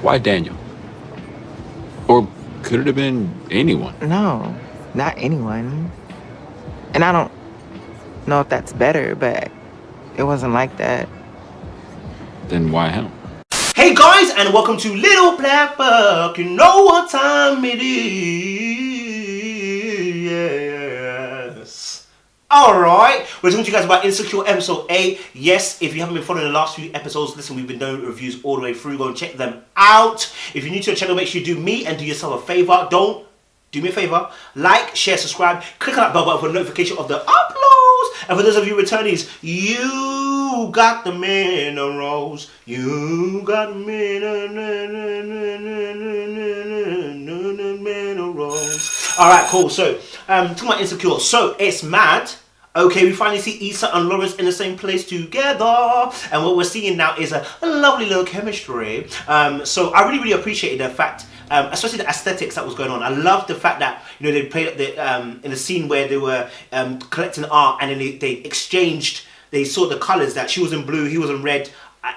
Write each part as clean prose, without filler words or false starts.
Why Daniel? Or could it have been anyone? No, not anyone. And I don't know if that's better, but it wasn't like that. Then why him? Hey guys, and welcome to Little Black Book. You know what time it is. Alright, we're talking to you guys about Insecure episode 8. Yes, if you haven't been following the last few episodes, listen, we've been doing reviews all the way through. Go and check them out. If you're new to the channel, make sure you do me and do yourself a favor. Do me a favor, like, share, subscribe, click on that bell button for notification of the uploads. And for those of you returnees, you got the minerals. You got the minerals. Alright, cool. So, talking about Insecure. So, it's mad. Okay, we finally see Issa and Lawrence in the same place together, and what we're seeing now is a lovely little chemistry. So I really appreciated the fact, especially the aesthetics that was going on. I love the fact that, you know, they played in the scene where they were collecting art, and then they exchanged. They saw the colors, that she was in blue, he was in red.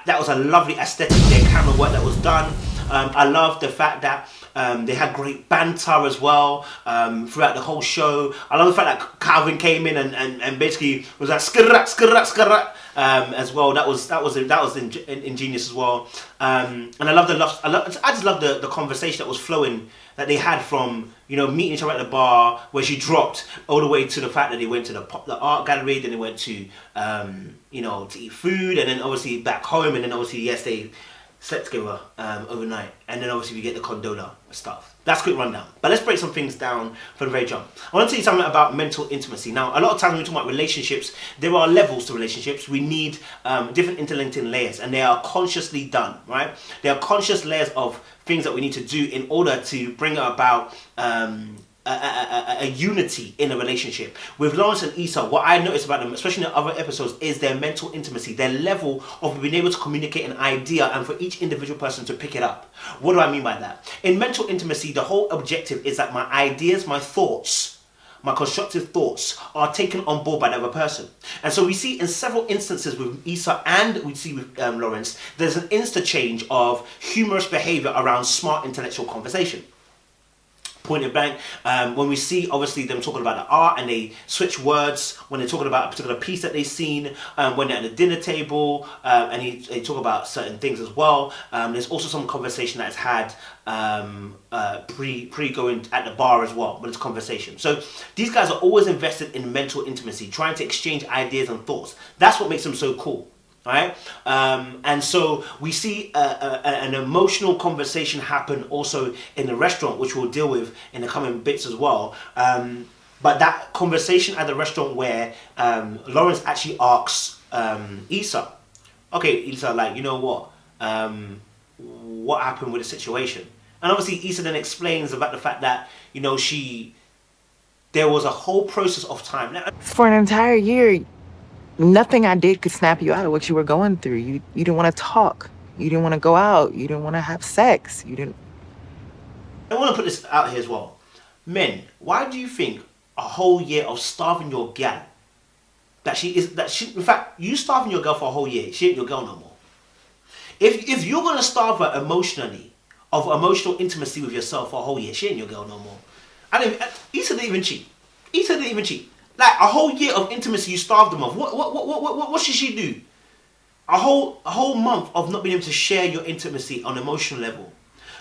That was a lovely aesthetic, their camera work that was done. I love the fact that they had great banter as well throughout the whole show. I love the fact that Calvin came in and basically was like skirrat as well. That was ingenious as well. And I just love the conversation that was flowing, that they had from, you know, meeting each other at the bar where she dropped, all the way to the fact that they went to the art gallery, then they went to you know, to eat food, and then obviously back home, and then obviously yes, they slept together overnight, and then obviously we get the condola stuff. That's a quick rundown. But let's break some things down from the very jump. I want to tell you something about mental intimacy. Now, a lot of times when we talk about relationships, there are levels to relationships. We need different interlinking layers, and they are consciously done, right? They are conscious layers of things that we need to do in order to bring about a unity in a relationship. With Lawrence and Issa, what I noticed about them, especially in the other episodes, is their mental intimacy, their level of being able to communicate an idea and for each individual person to pick it up. What do I mean by that? In mental intimacy, the whole objective is that my ideas, my thoughts, my constructive thoughts are taken on board by the other person. And so we see in several instances with Issa, and we see with Lawrence, there's an interchange of humorous behavior around smart intellectual conversation. Point blank, when we see obviously them talking about the art, and they switch words when they're talking about a particular piece that they've seen, when they're at the dinner table, and they talk about certain things as well. There's also some conversation that's had pre going at the bar as well, but it's conversation. So these guys are always invested in mental intimacy, trying to exchange ideas and thoughts. That's what makes them so cool. Right? And so we see an emotional conversation happen also in the restaurant, which we'll deal with in the coming bits as well. But that conversation at the restaurant where Lawrence actually asks Issa, okay, Issa, like, you know what happened with the situation? And obviously Issa then explains about the fact that, you know, there was a whole process of time. For an entire year, nothing I did could snap you out of what you were going through. You didn't want to talk. You didn't want to go out. You didn't want to have sex. You didn't. I want to put this out here as well. Men, why do you think a whole year of starving your gal, in fact, you starving your girl for a whole year, she ain't your girl no more. If you're going to starve her emotionally, of emotional intimacy with yourself for a whole year, she ain't your girl no more. Issa didn't even cheat. Issa didn't even cheat. Like, a whole year of intimacy you starved them of. What should she do? A whole month of not being able to share your intimacy on an emotional level.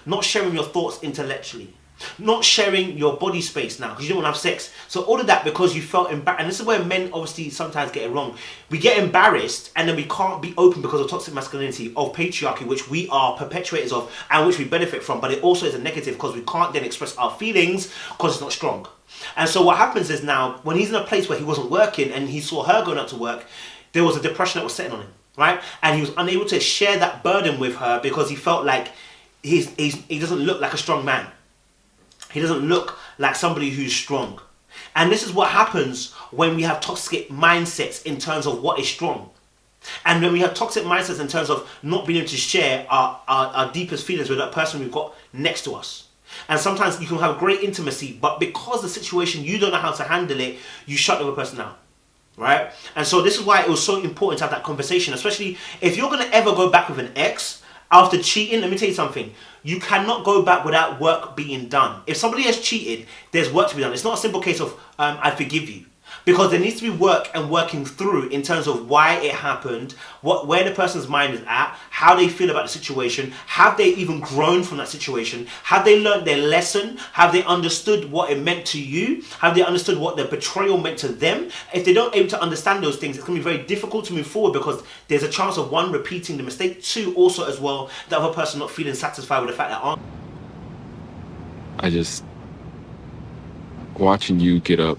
Not sharing your thoughts intellectually. Not sharing your body space now because you don't want to have sex. So all of that because you felt embarrassed. And this is where men obviously sometimes get it wrong. We get embarrassed and then we can't be open because of toxic masculinity, of patriarchy, which we are perpetuators of and which we benefit from. But it also is a negative because we can't then express our feelings because it's not strong. And so what happens is now, when he's in a place where he wasn't working and he saw her going out to work, there was a depression that was setting on him, right? And he was unable to share that burden with her because he felt like he doesn't look like a strong man. He doesn't look like somebody who's strong. And this is what happens when we have toxic mindsets in terms of what is strong. And when we have toxic mindsets in terms of not being able to share our deepest feelings with that person we've got next to us. And sometimes you can have great intimacy, but because the situation, you don't know how to handle it, you shut the other person out. Right? And so this is why it was so important to have that conversation, especially if you're going to ever go back with an ex, After cheating, let me tell you something. You cannot go back without work being done. If somebody has cheated, there's work to be done. It's not a simple case of, I forgive you. Because there needs to be work and working through in terms of why it happened, where the person's mind is at, how they feel about the situation, have they even grown from that situation, have they learned their lesson, have they understood what it meant to you, have they understood what the betrayal meant to them. If they don't able to understand those things, it's going to be very difficult to move forward because there's a chance of one, repeating the mistake, two, also as well, the other person not feeling satisfied with the fact that I just, watching you get up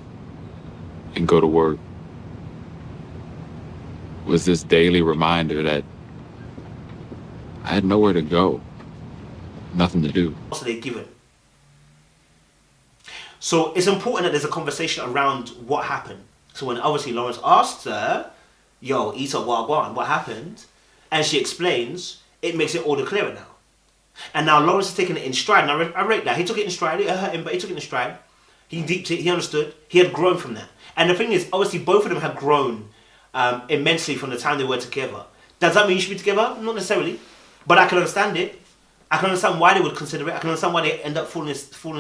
and go to work was this daily reminder that I had nowhere to go, nothing to do. also they're given. So it's important that there's a conversation around what happened. So when obviously Lawrence asked her, yo, Issa, what happened? And she explains, it makes it all the clearer now. And now Lawrence is taking it in stride. And I rate that. He took it in stride. It hurt him, but he took it in stride. He deeped it. He understood. He had grown from that. And the thing is, obviously, both of them had grown immensely from the time they were together. Does that mean you should be together? Not necessarily. But I can understand it. I can understand why they would consider it. I can understand why they end up falling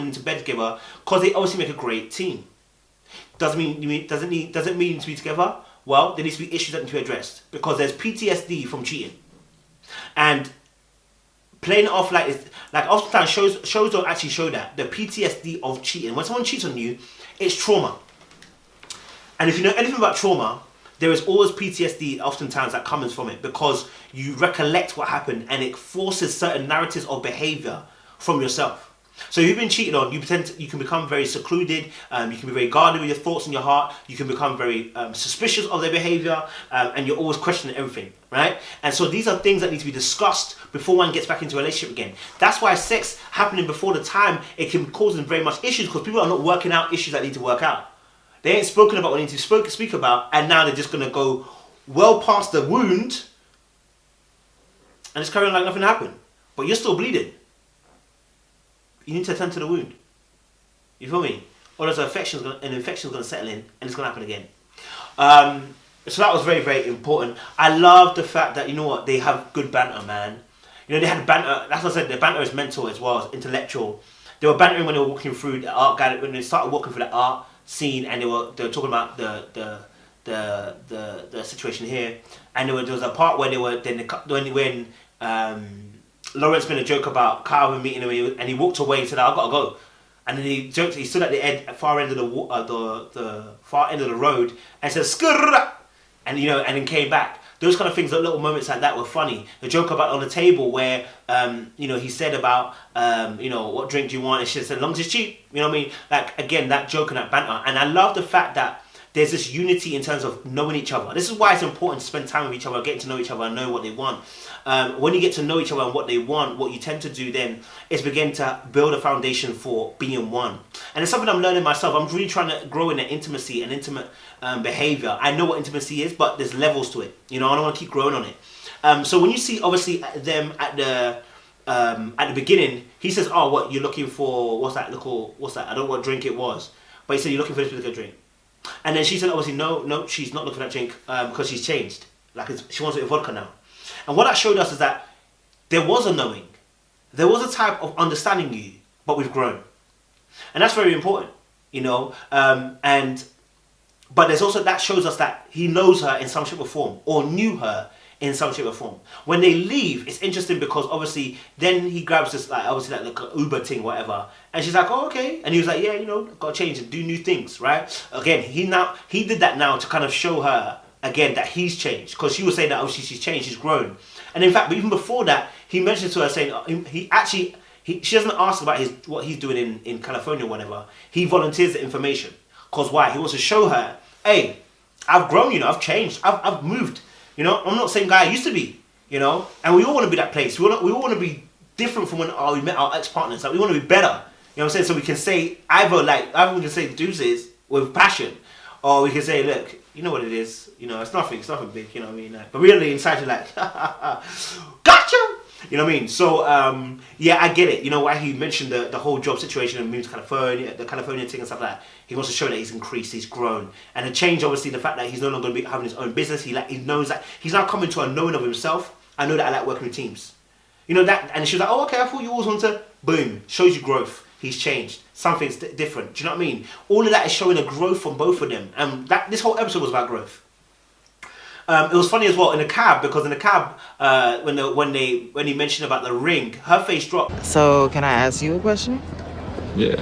into bed together. Because they obviously make a great team. Doesn't mean to be together. Well, there needs to be issues that need to be addressed. Because there's PTSD from cheating. And playing it off like oftentimes shows don't actually show that. The PTSD of cheating. When someone cheats on you, it's trauma. And if you know anything about trauma, there is always PTSD oftentimes that comes from it because you recollect what happened and it forces certain narratives of behavior from yourself. So if you've been cheated on, you can become very secluded, you can be very guarded with your thoughts in your heart, you can become very suspicious of their behavior, and you're always questioning everything, right? And so these are things that need to be discussed before one gets back into a relationship again. That's why sex happening before the time, it can cause them very much issues because people are not working out issues that need to work out. They ain't spoken about what they need to speak about, and now they're just going to go well past the wound and just carry on like nothing happened. But you're still bleeding. You need to attend to the wound. You feel me? Or there's an infection's going to settle in and it's going to happen again. So that was very, very important. I love the fact that, you know what, they have good banter, man. You know, they had banter. That's what I said. Their banter is mental as well as intellectual. They were bantering when they were walking through the art gallery, when they started walking through the art scene, and they were talking about the situation here. And there was a part where when Lawrence made a joke about Calvin meeting him, and he walked away and said, "I've got to go." And then he joked. He stood at the far end of the far end of the road and said, "Skrrr," and and then came back. Those kind of things, little moments like that were funny. The joke about on the table where he said about what drink do you want, and she said, "As long as it's cheap." You know what I mean? Like again, that joke and that banter. And I love the fact that there's this unity in terms of knowing each other. This is why it's important to spend time with each other, getting to know each other and know what they want. When you get to know each other and what they want, what you tend to do then is begin to build a foundation for being one. And it's something I'm learning myself. I'm really trying to grow in the intimacy and intimate behavior. I know what intimacy is, but there's levels to it. I don't want to keep growing on it. So when you see obviously them at the beginning, he says, "Oh, what you're looking for? What's that? I don't know what drink it was, but he said you're looking for this particular drink." And then she said, obviously, no, she's not looking for that drink because she's changed. Like she wants it with vodka now. And what that showed us is that there was a knowing. There was a type of understanding you, but we've grown. And that's very important, but there's also, that shows us that he knows her in some shape or form, or knew her in some shape or form. When they leave, it's interesting because obviously then he grabs this like an Uber thing, whatever, and she's like, "Oh, okay," and he was like, "Yeah, gotta change and do new things," right? Again, he did that now to kind of show her again that he's changed, because she was saying that obviously she's changed, she's grown. And in fact, but even before that, he mentioned to her saying she doesn't ask about what he's doing in California or whatever. He volunteers the information. Because why? He wants to show her, "Hey, I've grown, I've changed, I've moved. I'm not the same guy I used to be, And we all want to be that place. We all want to be different from when we met our ex-partners. Like, we want to be better. You know what I'm saying? So we can say either we can say deuces with passion, or we can say, "Look, you know what it is. It's nothing big, you know what I mean?" Like, but really inside you're like, "Gotcha!" You know what I mean? So, yeah, I get it. Why he mentioned the whole job situation and moving to California, the California thing and stuff like that. He wants to show that he's increased, he's grown. And the change, obviously, the fact that he's no longer going to be having his own business. He knows that he's now coming to a knowing of himself. I know that I like working with teams. You know that, and she was like, oh, okay, I thought you always wanted to, boom, shows you growth. He's changed. Something's different. Do you know what I mean? All of that is showing a growth from both of them. And this whole episode was about growth. It was funny as well in the cab, because in the cab, when he mentioned about the ring, her face dropped. So, can I ask you a question? Yeah.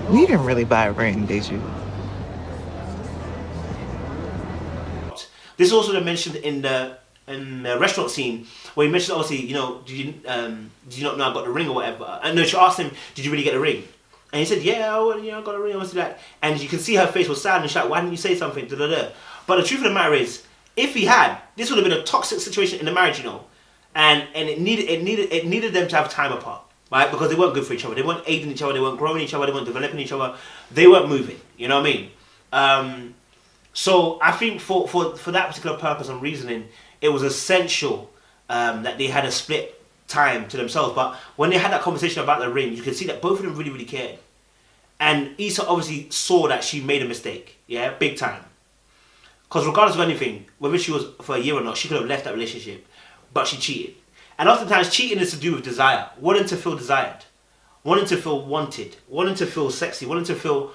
You didn't really buy a ring, did you? This is also mentioned in the restaurant scene where he mentioned, obviously, you know, did you not know I got the ring or whatever? And no, she asked him, did you really get the ring? And he said, yeah, well, you know, I got a ring. Obviously, like, and you can see her face was sad and she's like, why didn't you say something? Da, da, da. But the truth of the matter is, if he had, this would have been a toxic situation in the marriage, you know, and it needed them to have time apart, right? Because they weren't good for each other. They weren't aiding each other. They weren't growing each other. They weren't developing each other. They weren't moving. You know what I mean? So I think for that particular purpose and reasoning, it was essential that they had a split time to themselves. But when they had that conversation about the ring, you can see that both of them really, really cared. And Issa obviously saw that she made a mistake, yeah, big time. Because regardless of anything, whether she was for a year or not, she could have left that relationship, but she cheated. And oftentimes cheating is to do with desire, wanting to feel desired, wanting to feel wanted, wanting to feel sexy, wanting to feel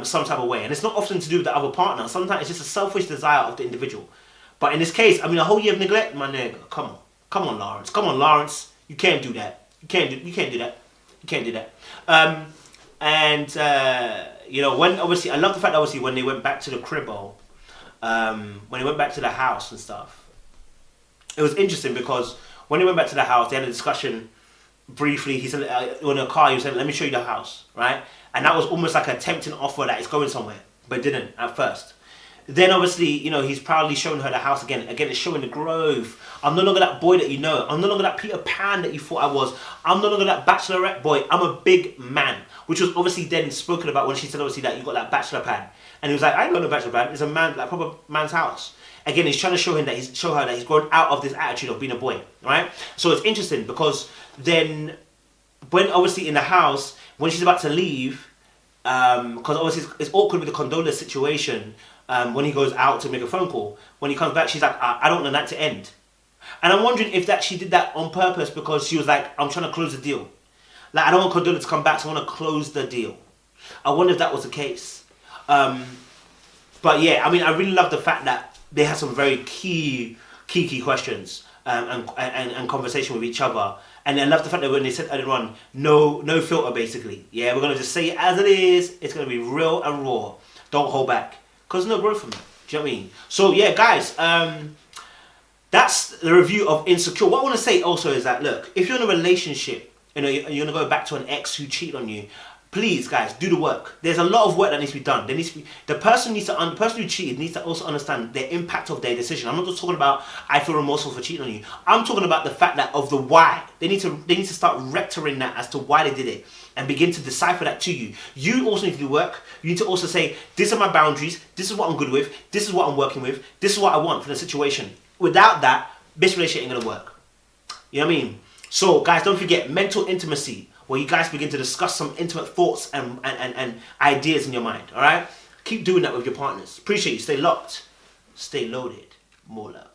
some type of way. And it's not often to do with the other partner. Sometimes it's just a selfish desire of the individual. But in this case, I mean, a whole year of neglect, my nigga, come on, Lawrence. Come on, Lawrence. You can't do that. You can't do that. You know, when obviously, I love the fact that obviously when they went back to the cribbo, when they went back to the house and stuff, it was interesting because when they went back to the house, they had a discussion briefly. He said, in a car, he said, let me show you the house, right? And that was almost like a tempting offer that it's going somewhere, but it didn't at first. Then obviously, you know, he's proudly showing her the house again. Again, it's showing the growth. I'm no longer that boy that you know. I'm no longer that Peter Pan that you thought I was. I'm no longer that bachelorette boy. I'm a big man. Which was obviously then spoken about when she said obviously that you got that bachelor pad. And he was like, I ain't got no bachelor pad. It's a man, like proper man's house. Again, he's trying to show her that he's grown out of this attitude of being a boy, right? So it's interesting because then when obviously in the house, when she's about to leave, because obviously it's awkward with the condola situation. When he goes out to make a phone call, when he comes back, she's like, I don't want that to end. And I'm wondering if that she did that on purpose because she was like, I'm trying to close the deal. Like, I don't want Condola to come back, so I want to close the deal. I wonder if that was the case. But yeah, I mean, I really love the fact that they had some very key questions and conversation with each other. And I love the fact that when they said earlier on, no filter basically. Yeah, we're going to just say it as it is. It's going to be real and raw. Don't hold back. Because there's no growth from it. Do you know what I mean? So yeah, guys, that's the review of Insecure. What I want to say also is that, look, if you're in a relationship, you know, you're going to go back to an ex who cheated on you, please, guys, do the work. There's a lot of work that needs to be done. The person who cheated needs to also understand the impact of their decision. I'm not just talking about I feel remorseful for cheating on you. I'm talking about the fact that of the why. They need to start rectoring that as to why they did it and begin to decipher that to you. You also need to do work. You need to also say, these are my boundaries. This is what I'm good with. This is what I'm working with. This is what I want for the situation. Without that, this relationship ain't gonna work. You know what I mean? So, guys, don't forget mental intimacy, where you guys begin to discuss some intimate thoughts and ideas in your mind, all right? Keep doing that with your partners. Appreciate you. Stay locked. Stay loaded. More love.